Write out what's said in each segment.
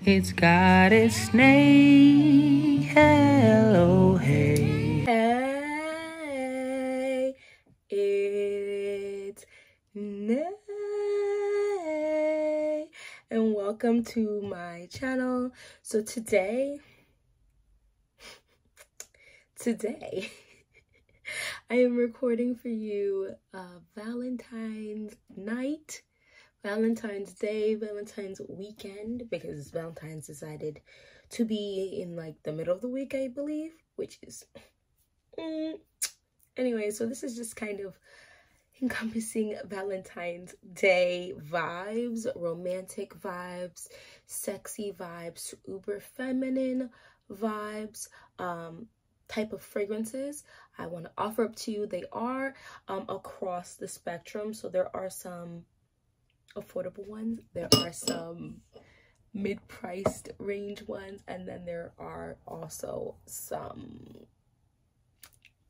It's got its name. Hello, hey. Hey, it's Nay, and welcome to my channel. So today I am recording for you Valentine's night, Valentine's Day, Valentine's weekend, because Valentine's decided to be in like the middle of the week, I believe, which is anyway. So this is just kind of encompassing Valentine's Day vibes, romantic vibes, sexy vibes, uber feminine vibes, type of fragrances I want to offer up to you. They are across the spectrum. So there are some affordable ones, there are some mid-priced range ones, and then there are also some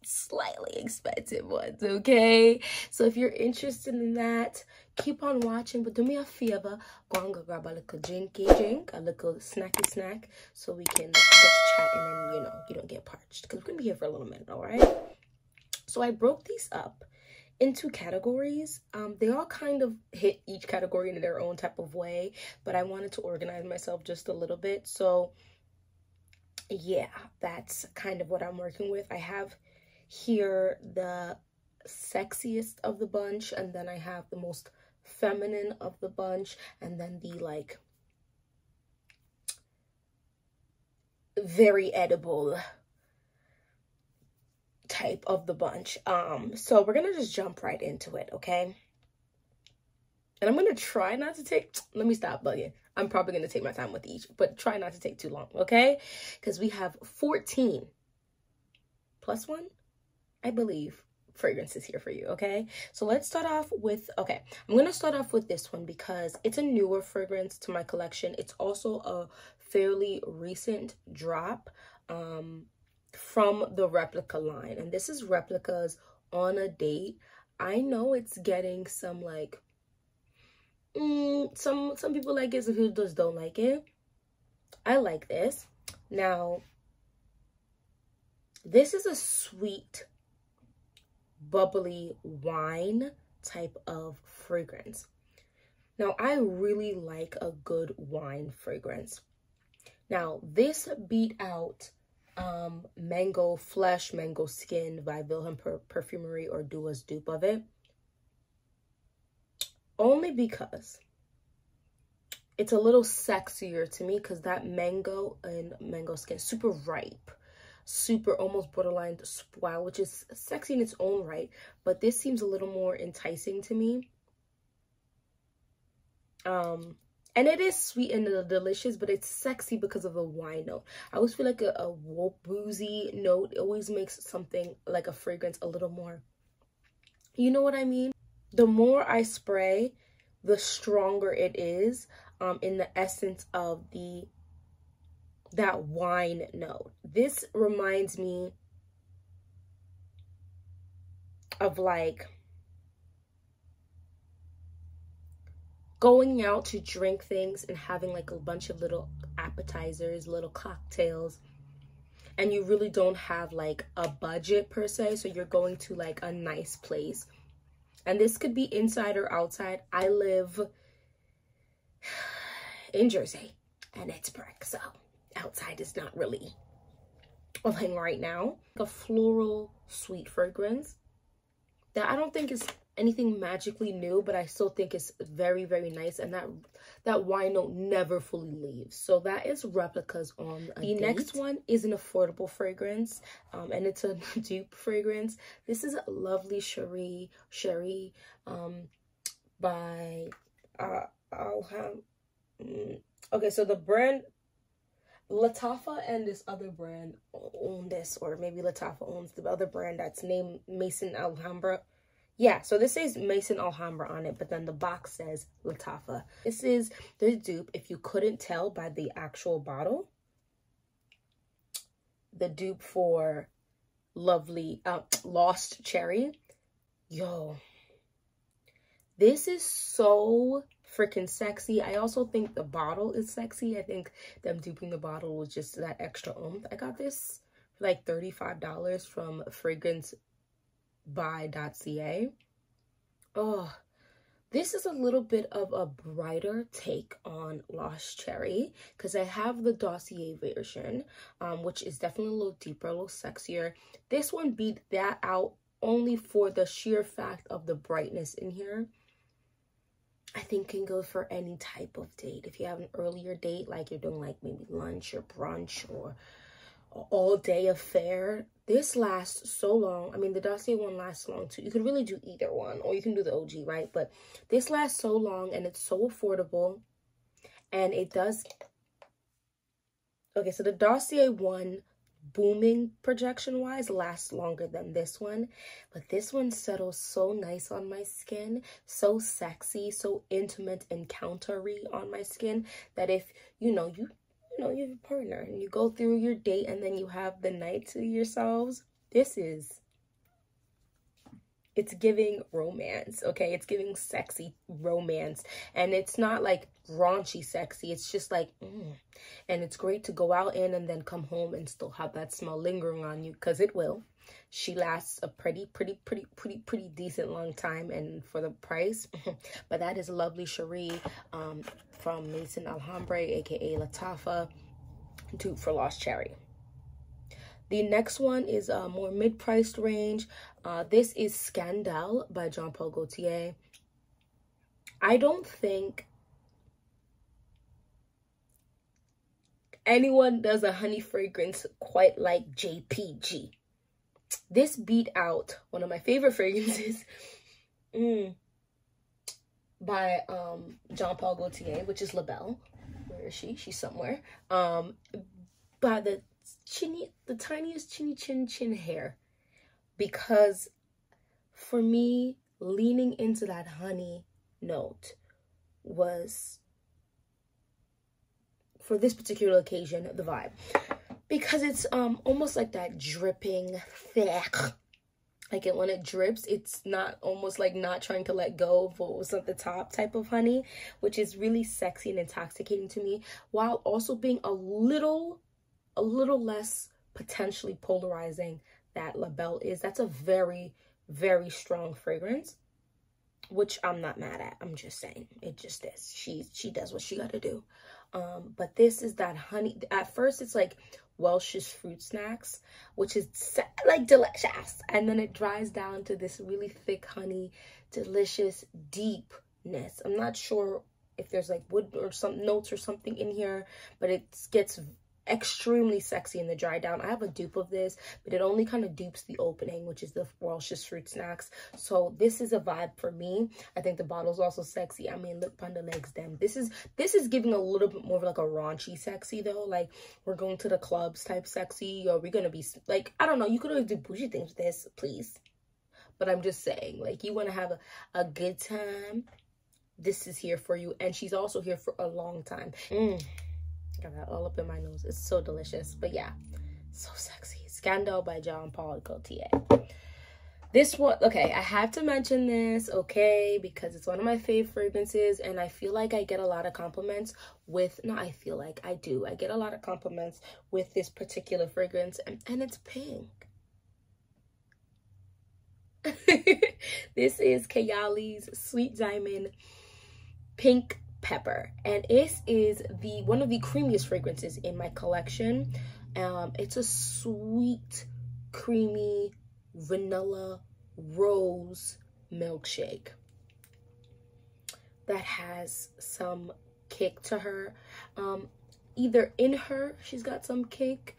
slightly expensive ones, okay? So if you're interested in that, keep on watching, but do me a favor, go and go grab a little drink, a little snacky snack, so we can just chat and then, you know, you don't get parched, because we're gonna be here for a little minute, all right? So I broke these up into categories. They all kind of hit each category in their own type of way, but I wanted to organize myself just a little bit. So yeah, that's kind of what I'm working with. I have here the sexiest of the bunch, and then I have the most feminine of the bunch, and then the like very edible type of the bunch. So we're gonna just jump right into it, okay? And I'm gonna try not to take, let me stop bugging. I'm probably gonna take my time with each, but try not to take too long, okay? Because we have 14 plus one, I believe, fragrances here for you, okay? So let's start off with, okay, I'm gonna start off with this one because it's a newer fragrance to my collection. It's also a fairly recent drop from the Replica line, and this is Replicas On a Date. I know it's getting some like some people like it, some people just don't like it. I like this. Now this is a sweet, bubbly wine type of fragrance. Now I really like a good wine fragrance. Now this beat out Mango Flesh, Mango Skin by Wilhelm Perfumery, or Dua's dupe of it, only because it's a little sexier to me, because that mango and mango skin, super ripe, super almost borderline spoiled, which is sexy in its own right, but this seems a little more enticing to me. And it is sweet and delicious, but it's sexy because of the wine note. I always feel like a boozy note always makes something like a fragrance a little more, you know what I mean? The more I spray, the stronger it is in the essence of that wine note. This reminds me of like going out to drink things and having like a bunch of little appetizers, little cocktails, and you really don't have like a budget per se, so you're going to like a nice place. And this could be inside or outside. I live in Jersey and it's brick, so outside is not really a thing right now. A floral sweet fragrance that I don't think is anything magically new, but I still think it's very, very nice, and that wine note never fully leaves. So that is Replicas On a Date. The next one is an affordable fragrance, and it's a dupe fragrance. This is Lovely Sherry by okay, so the brand Latava and this other brand own this, or maybe Latava owns the other brand that's named Maison Alhambra. Yeah, so this says Maison Alhambra on it, but then the box says Latava. This is the dupe, if you couldn't tell by the actual bottle, the dupe for Lovely Lost Cherry. Yo, this is so freaking sexy. I also think the bottle is sexy. I think them duping the bottle was just that extra oomph. I got this for like $35 from fragrancebuy.ca. Oh, this is a little bit of a brighter take on Lost Cherry because I have the Dossier version, which is definitely a little deeper, a little sexier. This one beat that out only for the sheer fact of the brightness in here. I think can go for any type of date. If you have an earlier date, like you're doing like maybe lunch or brunch or all day affair, this lasts so long. I mean, the Dossier one lasts long too. You could really do either one, or you can do the OG, right? But this lasts so long and it's so affordable, and it does. Okay, so the Dossier one, booming projection wise, lasts longer than this one, but this one settles so nice on my skin, so sexy, so intimate and countery on my skin, that if you have a partner and you go through your date and then you have the night to yourselves, it's giving romance, okay? It's giving sexy romance, and it's not like raunchy sexy. It's just like, and it's great to go out in and then come home and still have that smell lingering on you, because it will. She lasts a pretty decent long time, and for the price. But that is Lovely Cherie from Maison Alhambra, aka Latava, dupe for Lost Cherry. The next one is a more mid-priced range. This is Scandale by Jean Paul Gaultier. I don't think anyone does a honey fragrance quite like JPG. This beat out one of my favorite fragrances by Jean Paul Gaultier, which is La Belle. Where is she? She's somewhere. By the tiniest chin hair, because for me, leaning into that honey note was, for this particular occasion, the vibe, because it's almost like that dripping thick, like when it drips, it's not, almost like not trying to let go of what was at the top type of honey, which is really sexy and intoxicating to me, while also being a little less potentially polarizing that La Belle is. That's a very strong fragrance, which I'm not mad at. I'm just saying, it just is. She does what she gotta do. But this is that honey. At first it's like Welch's fruit snacks, which is like delicious, and then it dries down to this really thick honey, delicious deepness. I'm not sure if there's like wood or some notes or something in here, but it gets extremely sexy in the dry down. I have a dupe of this, but it only kind of dupes the opening, which is the Welch's fruit snacks. So this is a vibe for me. I think the bottle's also sexy. I mean, look on the legs, them. This is giving a little bit more of like a raunchy sexy though. Like, we're going to the clubs type sexy, or we're gonna be like, I don't know, you could always do bougie things with this, please. But I'm just saying, like, you want to have a good time, this is here for you. And she's also here for a long time. Got that all up in my nose. It's so delicious. But yeah, so sexy. Scandal by Jean Paul Gaultier. This one, okay, I have to mention this, okay, because it's one of my favorite fragrances, and I feel like I get a lot of compliments with, no, I feel like I do. I get a lot of compliments with this particular fragrance, and it's pink. This is Kayali's Sweet Diamond Pink Pepper, and this is one of the creamiest fragrances in my collection. It's a sweet, creamy vanilla rose milkshake that has some kick to her. Either in her she's got some kick,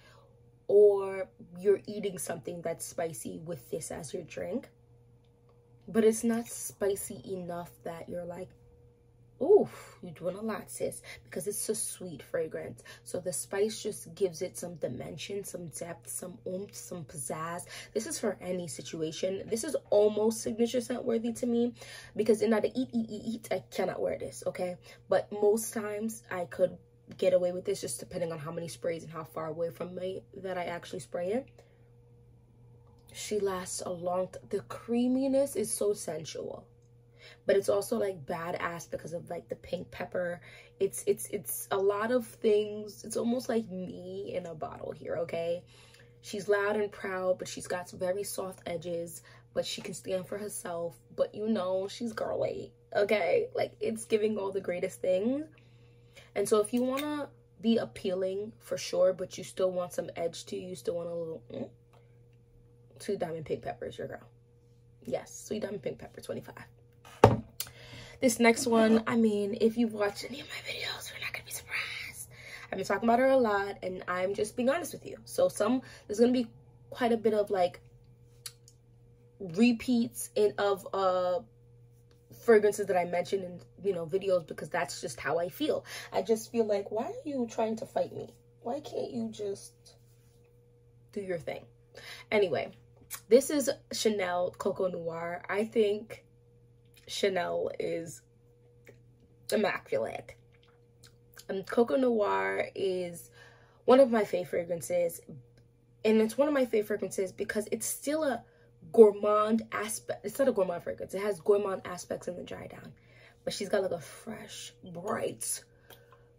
or you're eating something that's spicy with this as your drink, but it's not spicy enough that you're like, ooh, you're doing a lot, sis, because it's a sweet fragrance. So the spice just gives it some dimension, some depth, some oomph, some pizzazz. This is for any situation. This is almost signature scent worthy to me, because in order to eat, I cannot wear this, okay? But most times I could get away with this, just depending on how many sprays and how far away from me that I actually spray it. She lasts a long time. The creaminess is so sensual. but it's also like badass because of like the pink pepper. It's a lot of things. It's almost like me in a bottle here, okay? She's loud and proud, but she's got some very soft edges, but she can stand for herself. But you know, she's girly, okay? Like, it's giving all the greatest things. And so if you want to be appealing for sure, but you still want some edge to you, you still want a little Sweet Diamond Pink Pepper is your girl. Yes, Sweet Diamond Pink Pepper 25. This next one, I mean, if you've watched any of my videos, you're not gonna be surprised. I've been talking about her a lot, and I'm just being honest with you. So there's gonna be quite a bit of like repeats of fragrances that I mentioned in, you know, videos, because that's just how I feel. I just feel like, why are you trying to fight me? Why can't you just do your thing? Anyway, this is Chanel Coco Noir. I think Chanel is immaculate. Coco Noir is one of my favorite fragrances, and it's one of my favorite fragrances because it's still a gourmand aspect. It's not a gourmand fragrance. It has gourmand aspects in the dry down, but she's got like a fresh, bright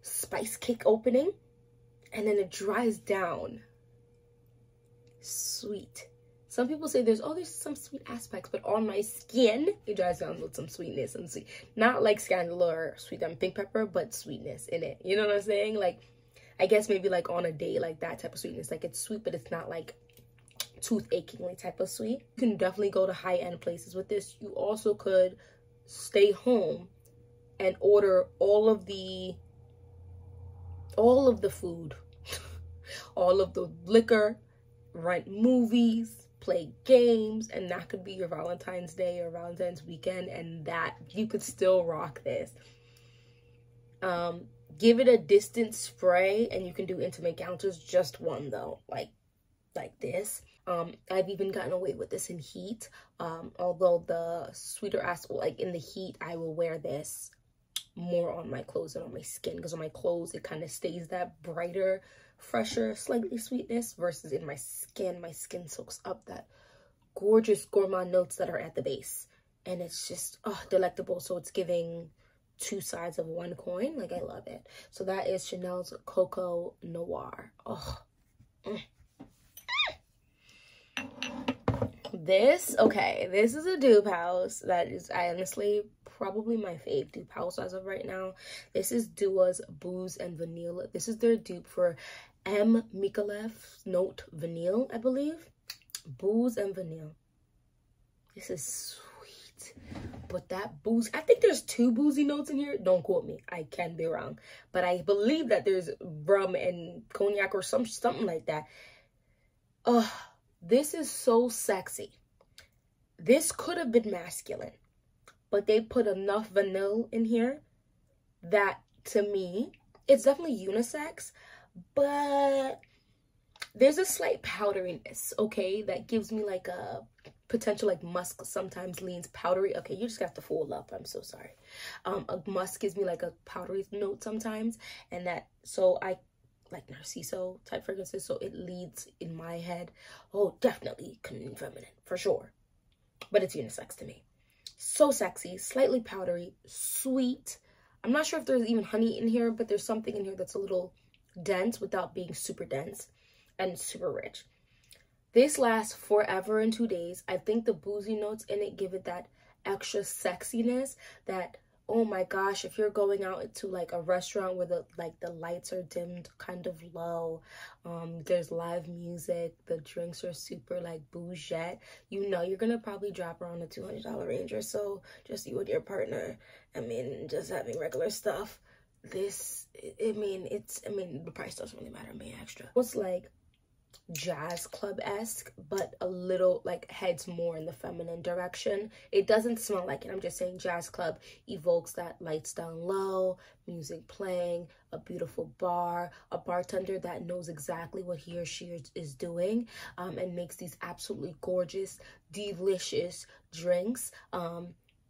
spice cake opening, and then it dries down. Sweet. Some people say there's some sweet aspects, but on my skin, it dries down with some sweetness and sweet. Not like Scandal or Sweet Diamond Pink Pepper, but sweetness in it. You know what I'm saying? Like, I guess maybe like on a day, like that type of sweetness. Like, it's sweet, but it's not like tooth achingly type of sweet. You can definitely go to high-end places with this. You also could stay home and order all of the food, all of the liquor, rent movies, play games, and that could be your Valentine's Day or Valentine's weekend, and that you could still rock this. Give it a distance spray, and you can do intimate encounters, just one though, like this. I've even gotten away with this in heat, although the sweeter aspect, like in the heat, I will wear this more on my clothes than on my skin, because on my clothes it kind of stays that brighter, fresher, slightly sweetness, versus in my skin soaks up that gorgeous gourmand notes that are at the base, and it's just delectable. So it's giving two sides of one coin. Like, I love it. So that is Chanel's Coco Noir. This is a dupe house that is honestly probably my fave dupe house as of right now. This is Dua's Booze and Vanille. This is their dupe for M. Micallef's Note Vanille, I believe. Booze and Vanille. This is sweet. But that booze, I think there's 2 boozy notes in here. Don't quote me. I can be wrong. But I believe that there's rum and cognac or something like that. This is so sexy. This could have been masculine, but they put enough vanilla in here that, to me, it's definitely unisex, but there's a slight powderiness, okay, that gives me like a potential, like musk sometimes leans powdery. Okay, you just got to fold up. I'm so sorry. A musk gives me like a powdery note sometimes, and that, so I like Narciso type fragrances, so it leads in my head. Oh, definitely feminine for sure, but it's unisex to me. So sexy, slightly powdery, sweet. I'm not sure if there's even honey in here, but there's something in here that's a little dense without being super dense, and super rich. This lasts forever in 2 days. I think the boozy notes in it give it that extra sexiness that, oh my gosh, if you're going out to like a restaurant where the lights are dimmed kind of low, there's live music, the drinks are super like bougette, you know you're gonna probably drop around the $200 range or so, just you and your partner. I mean, just having regular stuff. This, I mean, the price doesn't really matter, me extra. It's like jazz club-esque, but a little like heads more in the feminine direction. It doesn't smell like it. I'm just saying jazz club evokes that lights down low, music playing, a beautiful bar, a bartender that knows exactly what he or she is doing, and makes these absolutely gorgeous, delicious drinks.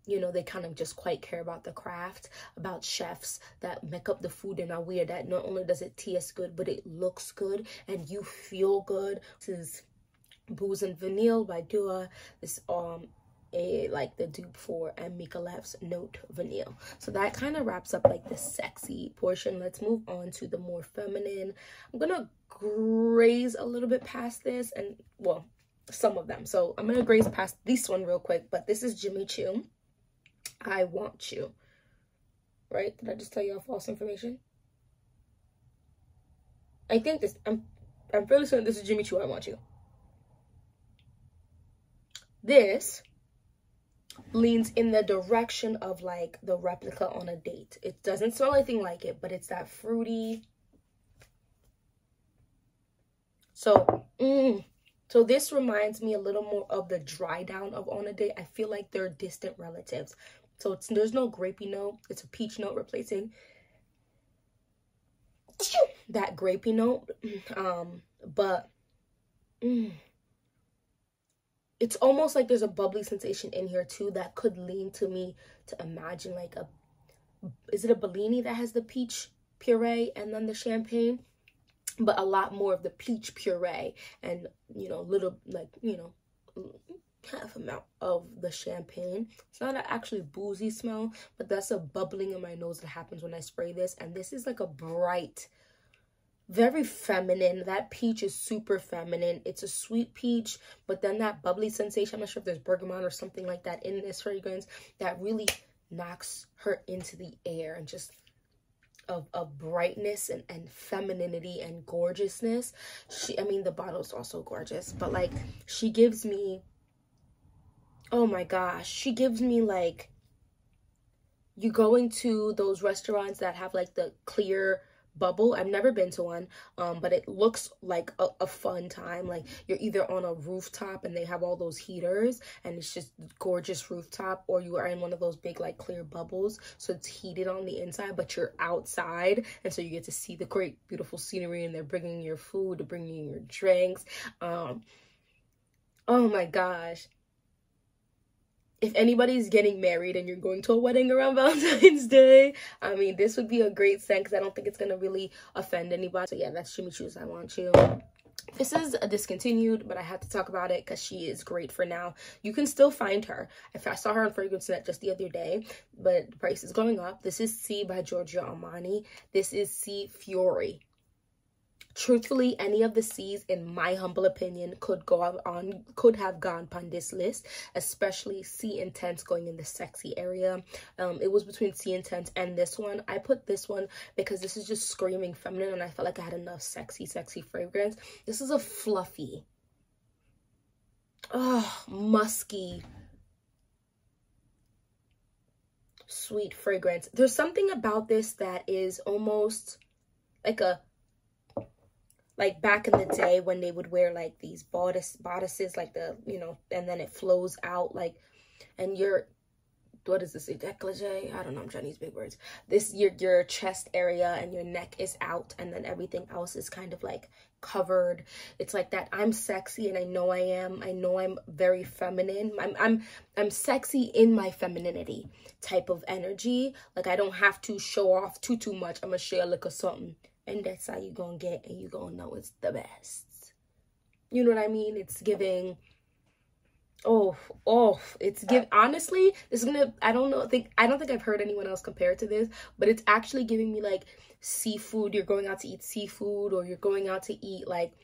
You know, they kind of just quite care about the craft, about chefs that make up the food in a way that not only does it taste good, but it looks good and you feel good. This is Booze and Vanille by Dua. This like the dupe for and Mikalev's Note Vanille. So that kind of wraps up like the sexy portion. Let's move on to the more feminine. I'm gonna graze a little bit past this, and well, some of them. So I'm gonna graze past this one real quick, but this is Jimmy Choo. I Want You. Right? Did I just tell you all false information? I think this, I'm fairly certain this is Jimmy Choo, I Want You. This leans in the direction of like the Replica on a Date. It doesn't smell anything like it, but it's that fruity. So, so this reminds me a little more of the dry down of On a Date. I feel like they're distant relatives. So there's no grapey note. It's a peach note replacing that grapey note. But it's almost like there's a bubbly sensation in here too that could lean to me to imagine like a, is it a Bellini that has the peach puree and then the champagne? But a lot more of the peach puree and, you know, little like, you know, half amount of the champagne. It's not an actually boozy smell, but that's a bubbling in my nose that happens when I spray this. And this is like a bright, very feminine. That peach is super feminine. It's a sweet peach, but then that bubbly sensation, I'm not sure if there's bergamot or something like that in this fragrance, that really knocks her into the air and just of brightness and femininity and gorgeousness. I mean, the bottle's also gorgeous, but like she gives me, oh my gosh, she gives me like, you go into those restaurants that have like the clear bubble. I've never been to one, but it looks like a fun time. Like you're either on a rooftop and they have all those heaters and it's just gorgeous rooftop, or you are in one of those big like clear bubbles, so it's heated on the inside but you're outside, and so you get to see the great beautiful scenery, and they're bringing your food, they're bringing your drinks. Oh my gosh, if anybody's getting married and you're going to a wedding around Valentine's Day, I mean, this would be a great scent because I don't think it's going to really offend anybody. So yeah, that's Jimmy Choo's I Want You. This is a discontinued, but I had to talk about it because she is great for now. You can still find her. I saw her on FragranceNet just the other day, but the price is going up. This is C by Giorgio Armani. This is Sea Fury. Truthfully, any of the C's, in my humble opinion, could have gone on this list, especially Sea Intense going in the sexy area. It was between Sea Intense and this one. I put this one because this is just screaming feminine, and I felt like I had enough sexy fragrance. This is a fluffy, musky, sweet fragrance. There's something about this that is almost like like back in the day when they would wear like these bodices, like the, you know, and then it flows out like, and what is this, a décolleté? I don't know, I'm trying to use big words. This, your chest area and your neck is out, and then everything else is kind of like covered. It's like that I'm sexy, and I know I am. I know I'm very feminine. I'm sexy in my femininity type of energy. Like I don't have to show off too much. I'm gonna share a look of something. And that's how you gonna get, and you gonna know it's the best. You know what I mean? It's giving, honestly, this is gonna, I don't think I've heard anyone else compare it to this, but it's actually giving me like seafood. You're going out to eat seafood, or you're going out to eat like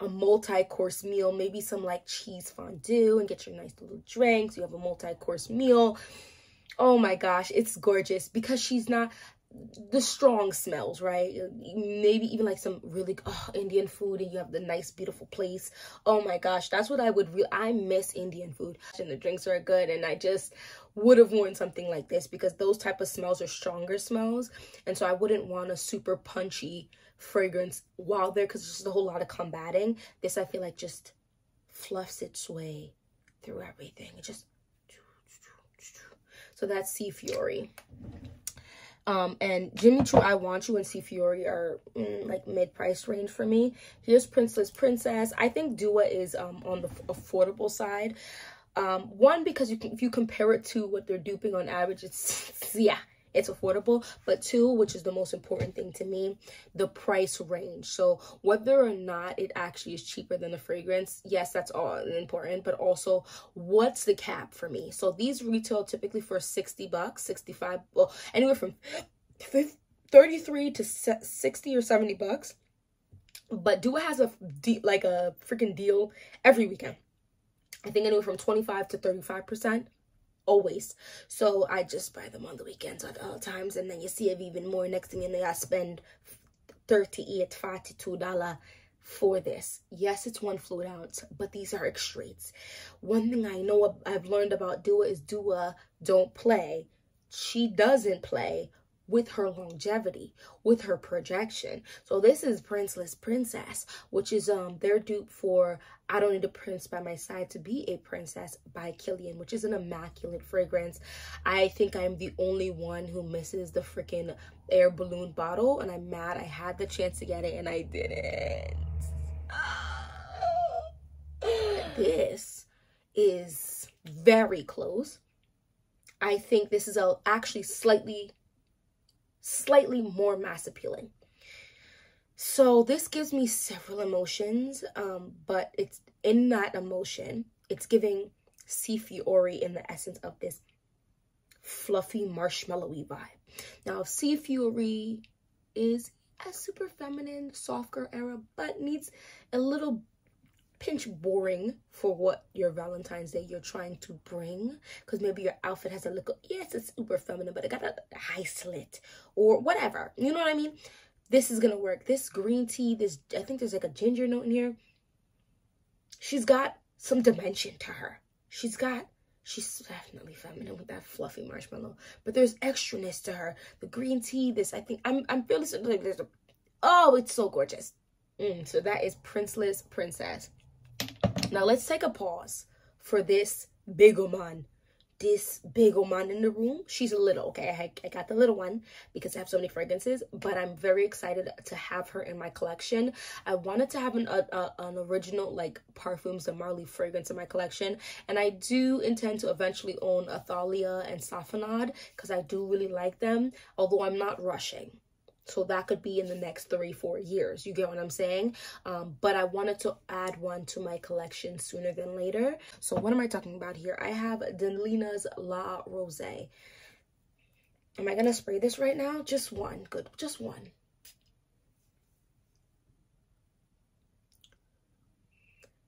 a multi-course meal, maybe some like cheese fondue, and get your nice little drinks. You have a multi-course meal. Oh my gosh, it's gorgeous because she's not the strong smells, right? Maybe even like some really Indian food, and you have the nice beautiful place. Oh my gosh, that's what I miss Indian food, and the drinks are good, and I just would have worn something like this because those type of smells are stronger smells, and so I wouldn't want a super punchy fragrance while there, because there's just a whole lot of combating. This I feel like just fluffs its way through everything. It just, so that's Sea Fury. And Jimmy Choo, I Want You, and Sea Fury are like mid-price range for me. Here's Princess. I think Dua is on the affordable side. One, because if you compare it to what they're duping on average, it's it's affordable. But two, which is the most important thing to me, the price range. So whether or not it actually is cheaper than the fragrance, yes, that's all important, but also what's the cap for me? So these retail typically for 60 bucks, 65, well, anywhere from 33 to 60 or 70 bucks. But Dua has a freaking deal every weekend. I think anywhere from 25 to 35%. Always. So I just buy them on the weekends at all times, and then you save even more. Next thing you know, I spend $38, $42 for this. Yes, it's 1 fluid ounce, but these are extraits. One thing I know I've learned about Dua is Dua don't play. She doesn't play with her longevity, with her projection. So this is Princeless Princess, which is their dupe for I Don't Need a Prince by My Side to Be a Princess by Killian, which is an immaculate fragrance. I think I'm the only one who misses the freaking air balloon bottle, and I'm mad I had the chance to get it and I didn't. This is very close. I think this is actually slightly more mass appealing. So this gives me several emotions, but it's in that emotion, it's giving Sea Fury in the essence of this fluffy marshmallowy vibe. Now, Sea Fury is a super feminine, soft girl era, but needs a little pinch boring for what your Valentine's Day you're trying to bring, because maybe your outfit has a little, yes, it's super feminine, but it got a high slit or whatever, you know what I mean? This is gonna work. This green tea, this, I think there's like a ginger note in here. She's got some dimension to her. She's definitely feminine with that fluffy marshmallow, but there's extraness to her. The green tea, this, I think I'm feeling like there's a, oh, it's so gorgeous. So that is Princeless Princess. Now let's take a pause for this big woman. This big woman in the room. She's a little, okay? I got the little one because I have so many fragrances, but I'm very excited to have her in my collection. I wanted to have an original like Parfums de Marly fragrance in my collection, and I do intend to eventually own Athalia and Safanad because I do really like them, although I'm not rushing. So that could be in the next 3-4 years. You get what I'm saying? But I wanted to add one to my collection sooner than later. So what am I talking about here? I have Delina's La Rosé. Am I going to spray this right now? Just one. Good. Just one.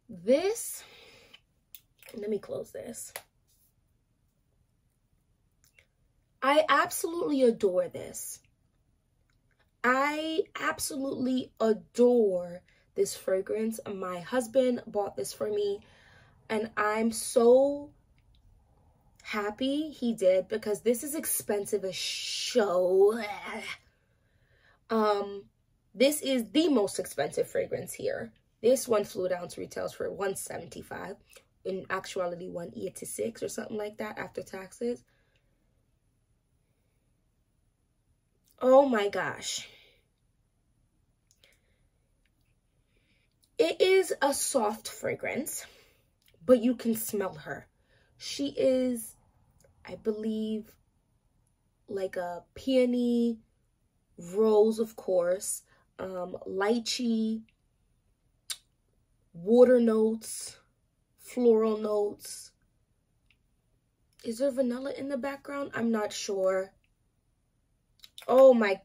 This, let me close this. I absolutely adore this. I absolutely adore this fragrance. My husband bought this for me, and I'm so happy he did because this is expensive as show. This is the most expensive fragrance here. This 1 fluid ounce retails for $175. In actuality, $186 or something like that after taxes. Oh my gosh. It is a soft fragrance, but you can smell her. She is, I believe, like a peony, rose, of course, lychee, water notes, floral notes. Is there vanilla in the background? I'm not sure. Oh my,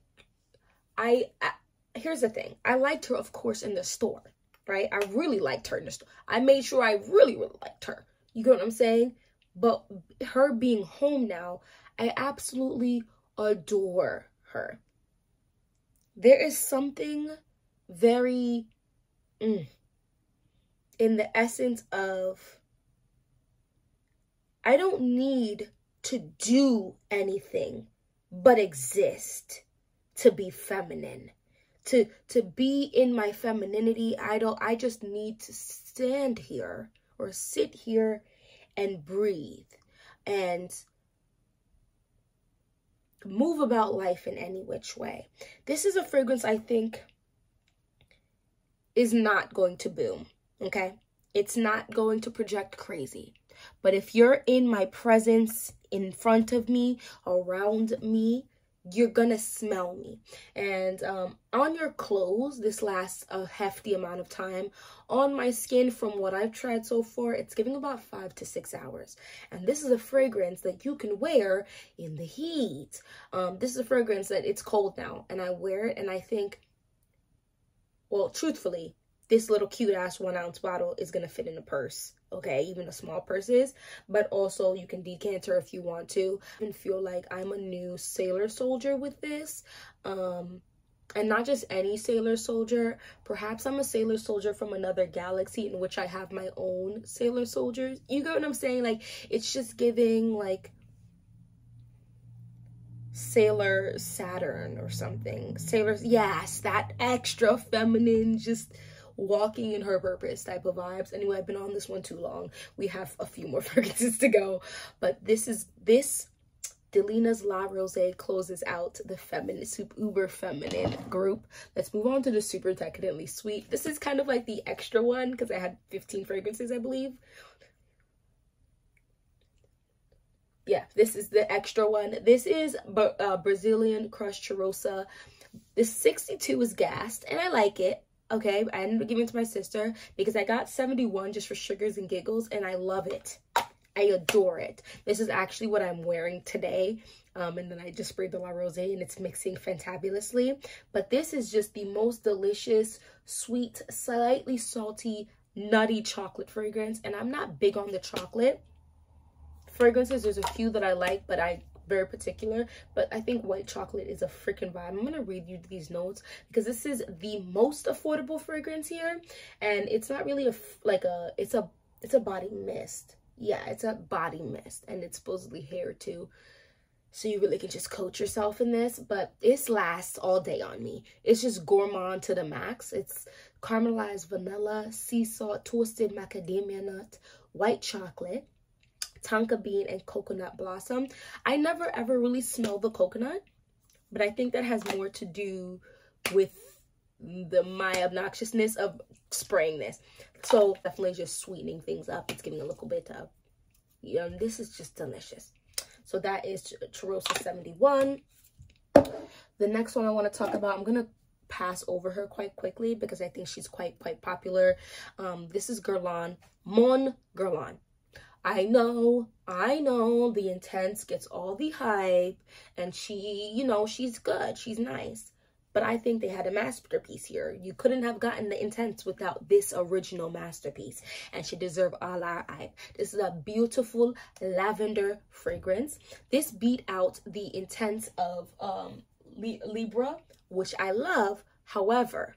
here's the thing. I liked her, of course, in the store, right? I really liked her in the store. I made sure I really, really liked her. You get what I'm saying? But her being home now, I absolutely adore her. There is something very in the essence of, I don't need to do anything but exist to be feminine, to be in my femininity. I just need to stand here or sit here and breathe and move about life in any which way. This is a fragrance I think is not going to boom, okay? It's not going to project crazy. But if you're in my presence, in front of me, around me, you're gonna smell me. And on your clothes, this lasts a hefty amount of time. On my skin, from what I've tried so far, it's giving about 5 to 6 hours. And this is a fragrance that you can wear in the heat. This is a fragrance that it's cold now, and I wear it, and I think, well, truthfully, this little cute ass 1 ounce bottle is gonna fit in a purse, okay, even the small purses. But also you can decant her if you want to. I feel like I'm a new sailor soldier with this, and not just any sailor soldier. Perhaps I'm a sailor soldier from another galaxy in which I have my own sailor soldiers. You get what I'm saying? Like, it's just giving like Sailor Saturn or something. Sailors, yes, that extra feminine, just walking in her purpose type of vibes. Anyway, I've been on this one too long. We have a few more fragrances to go, but this Delina's La Rose closes out the feminine, uber feminine group. Let's move on to the super decadently sweet. This is kind of like the extra one because I had 15 fragrances, I believe. Yeah, this is the extra one. This is Brazilian crushed cheirosa. This 62 is gassed, and I like it. Okay, I ended up giving it to my sister because I got 71 just for sugars and giggles, and I love it. I adore it. This is actually what I'm wearing today. And then I just sprayed the La Rose, and it's mixing fantabulously. But this is just the most delicious, sweet, slightly salty, nutty chocolate fragrance. And I'm not big on the chocolate fragrances. There's a few that I like, but I'm very particular. But I think white chocolate is a freaking vibe. I'm gonna read you these notes because this is the most affordable fragrance here, and it's not really it's a body mist. Yeah, it's a body mist, and it's supposedly hair too, so you really can just coat yourself in this. But this lasts all day on me. It's just gourmand to the max. It's caramelized vanilla, sea salt, toasted macadamia nut, white chocolate, tonka bean, and coconut blossom. I never ever really smell the coconut, but I think that has more to do with my obnoxiousness of spraying this. So definitely just sweetening things up. It's giving a little bit of, this is just delicious. So that is Cheirosa 71. The next one I want to talk about, I'm gonna pass over her quite quickly because I think she's quite popular. This is Guerlain, Mon Guerlain. I know the Intense gets all the hype, and she, she's good, she's nice. But I think they had a masterpiece here. You couldn't have gotten the Intense without this original masterpiece, and she deserves all our hype. This is a beautiful lavender fragrance. This beat out the Intense of Libra, which I love. However,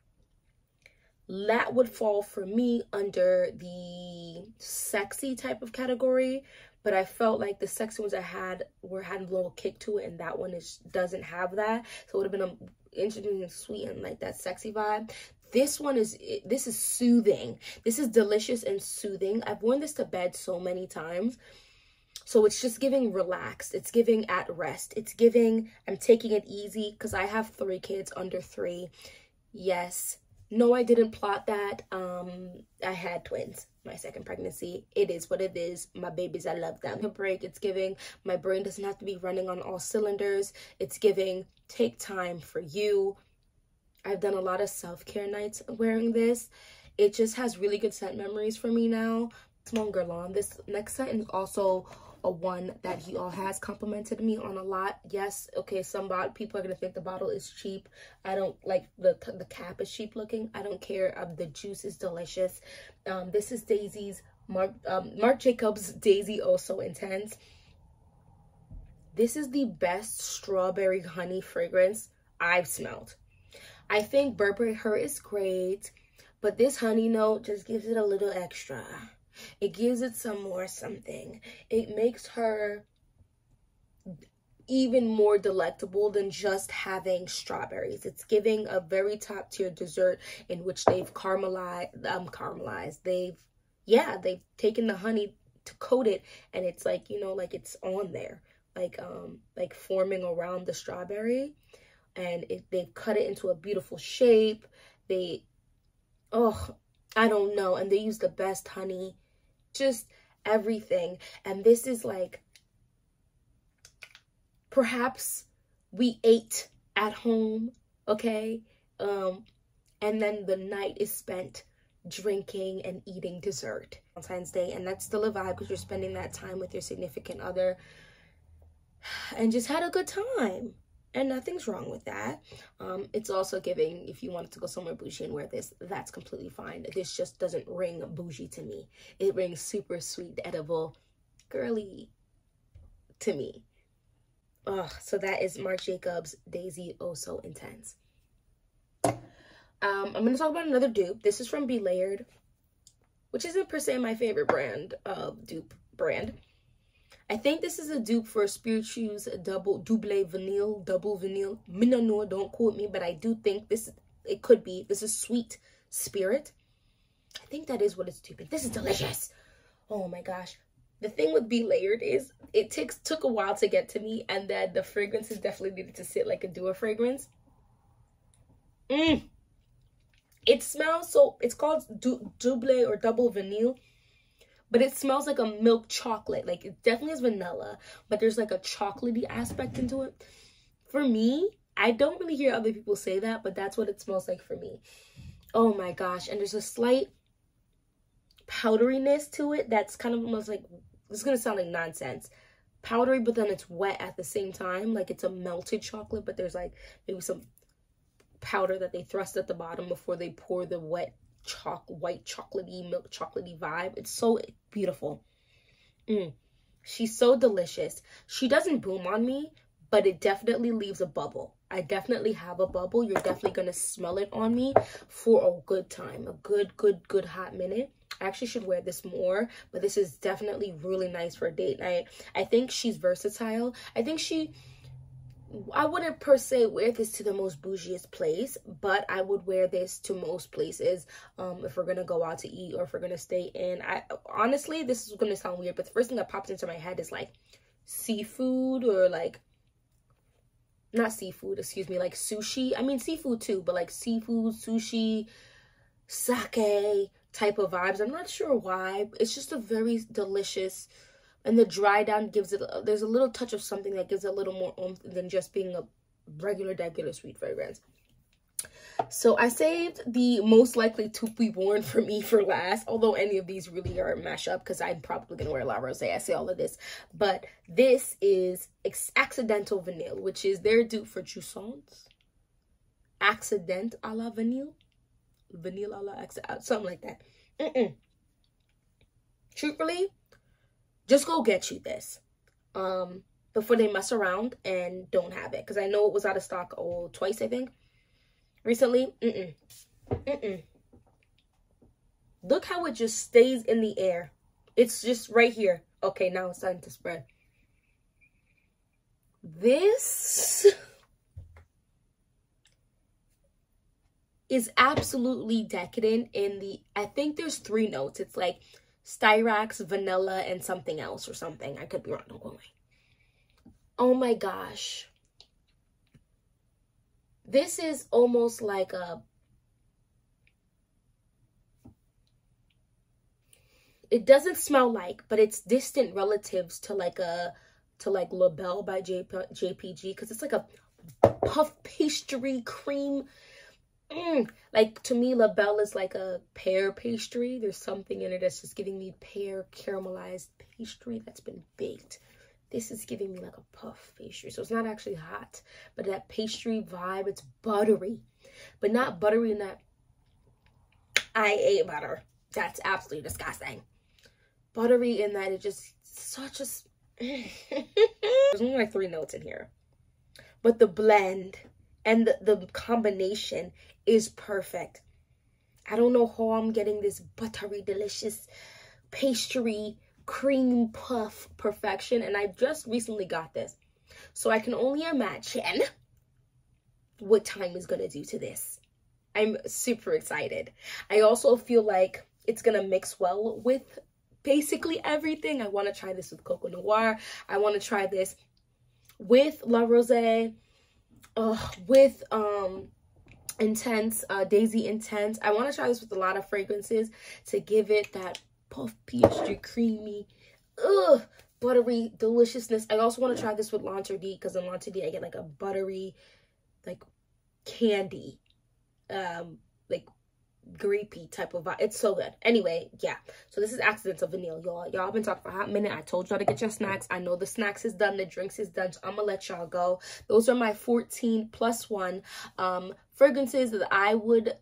that would fall for me under the sexy type of category, but I felt like the sexy ones I had had a little kick to it, and that one doesn't have that. So it would have been interesting and sweet and like that sexy vibe. This is soothing. This is delicious and soothing. I've worn this to bed so many times. So it's just giving relaxed. It's giving at rest. It's giving I'm taking it easy because I have 3 kids under 3. Yes. No, I didn't plot that. I had twins, my second pregnancy. It is what it is. My babies, I love them. A break. It's giving my brain doesn't have to be running on all cylinders. It's giving take time for you. I've done a lot of self-care nights wearing this. It just has really good scent memories for me now. Mon Guerlain. This next scent is also a one that he all has complimented me on a lot. Yes, okay, some people are gonna think the bottle is cheap. I don't like the cap is cheap looking. I don't care. The juice is delicious. This is Daisy's Marc Jacobs Daisy Oh So Intense. This is the best strawberry honey fragrance I've smelled. I think Burberry Her is great, but this honey note just gives it a little extra. It gives it some more something. It makes her even more delectable than just having strawberries. It's giving a very top tier dessert in which they've caramelized. They've taken the honey to coat it, and it's like, like it's on there, like forming around the strawberry, and they've cut it into a beautiful shape. I don't know, and they use the best honey. Just everything. And this is like perhaps we ate at home, okay? And then the night is spent drinking and eating dessert. Valentine's Day, and that's still a vibe because you're spending that time with your significant other and just had a good time. And nothing's wrong with that. It's also giving, if you wanted to go somewhere bougie and wear this, that's completely fine. This just doesn't ring bougie to me. It rings super sweet, edible, girly to me. So that is Marc Jacobs Daisy Oh So Intense. I'm going to talk about another dupe. This is from Be Layered, which isn't per se my favorite brand, dupe brand. I think this is a dupe for Spirit Shoes double vinyl. No, don't quote me, but I do think this, it could be. This is Sweet Spirit. I think that is what it's duping. This is delicious. Oh my gosh. The thing with Be Layered is it took a while to get to me, and then the fragrances definitely needed to sit like a duo fragrance. It smells so, it's called double or double vanille, but it smells like a milk chocolate. Like, it definitely is vanilla, but there's like a chocolatey aspect into it. For me, I don't really hear other people say that, but that's what it smells like for me. Oh my gosh. And there's a slight powderiness to it that's kind of almost like, this is gonna sound like nonsense, powdery, but then it's wet at the same time. Like, it's a melted chocolate, but there's like maybe some powder that they thrust at the bottom before they pour the wet white chocolatey, milk chocolatey vibe. It's so beautiful. She's so delicious. She doesn't boom on me, but it definitely leaves a bubble. I definitely have a bubble. You're definitely gonna smell it on me for a good time, a good hot minute. I actually should wear this more, but this is definitely really nice for a date night. I think she's versatile. I wouldn't per se wear this to the most bougiest place, but I would wear this to most places if we're gonna go out to eat or if we're gonna stay in. Honestly, this is gonna sound weird, but the first thing that pops into my head is like seafood, or like, not seafood, excuse me, like sushi. I mean seafood too, but like seafood, sushi, sake type of vibes. I'm not sure why. It's just a very delicious, and the dry down gives it, there's a little touch of something that gives it a little more oomph than just being a regular sweet fragrance. So I saved the most likely to be worn for me for last, although any of these really are a mashup because I'm probably going to wear La Rosé. I say all of this. But this is Accidental Vanille, which is their dupe for Joussance. Accident a la Vanille. Vanille a la Accident. Something like that. Truthfully, just go get you this before they mess around and don't have it. Because I know it was out of stock twice, I think. Recently, Look how it just stays in the air. It's just right here. Okay, now it's time to spread. This is absolutely decadent in the, I think there's 3 notes. It's like styrax, vanilla, and something else or something. I could be wrong, don't go away. Oh my gosh. This is almost like a, it doesn't smell like, but it's distant relatives to like La Belle by JPG, because it's like a puff pastry cream. Like, to me, La Belle is like a pear pastry. There's something in it that's just giving me pear caramelized pastry that's been baked. This is giving me like a puff pastry. So it's not actually hot, but that pastry vibe, it's buttery. But not buttery in that I ate butter. That's absolutely disgusting. Buttery in that it just such a... There's only like 3 notes in here. But the blend and the combination is perfect. I don't know how I'm getting this buttery, delicious pastry cream puff perfection, and I just recently got this, so I can only imagine what time is gonna do to this. I'm super excited. I also feel like it's gonna mix well with basically everything. I want to try this with Coco Noir. I want to try this with La Rosé, with Intense, Daisy Intense. I want to try this with a lot of fragrances to give it that puff pastry creamy buttery deliciousness. I also want to try this with Lancer D, because in Lancer D I get like a buttery, like candy, like grapey type of vibe. It's so good. Anyway, yeah, so this is Accidental Vanille, y'all. Y'all been talking for a hot minute. I told y'all to get your snacks. I know the snacks is done, the drinks is done, so I'm gonna let y'all go. Those are my 14 plus 1 fragrances that I would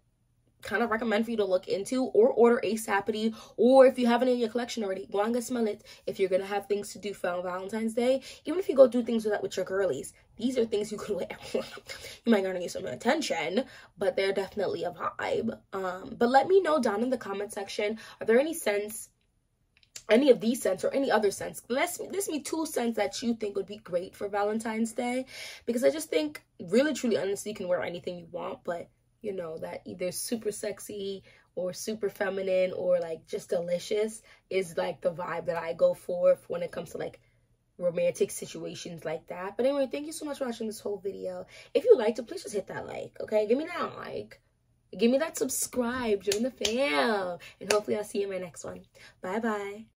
kind of recommend for you to look into or order ASAPity, or if you haven't in your collection already, go and get smell it if you're gonna have things to do for Valentine's Day. Even if you go do things with that with your girlies, these are things you could wear. You might gonna get some attention, but they're definitely a vibe. But let me know down in the comment section, are there any scents, any of these scents or any other scents, list me 2 scents that you think would be great for Valentine's Day, because I just think really truly honestly you can wear anything you want, but you know, that either super sexy or super feminine or like just delicious is like the vibe that I go for when it comes to like romantic situations like that. But anyway, thank you so much for watching this whole video. If you liked it, please just hit that like, okay? Give me that like, give me that subscribe, join the fam, and hopefully I'll see you in my next one. Bye bye.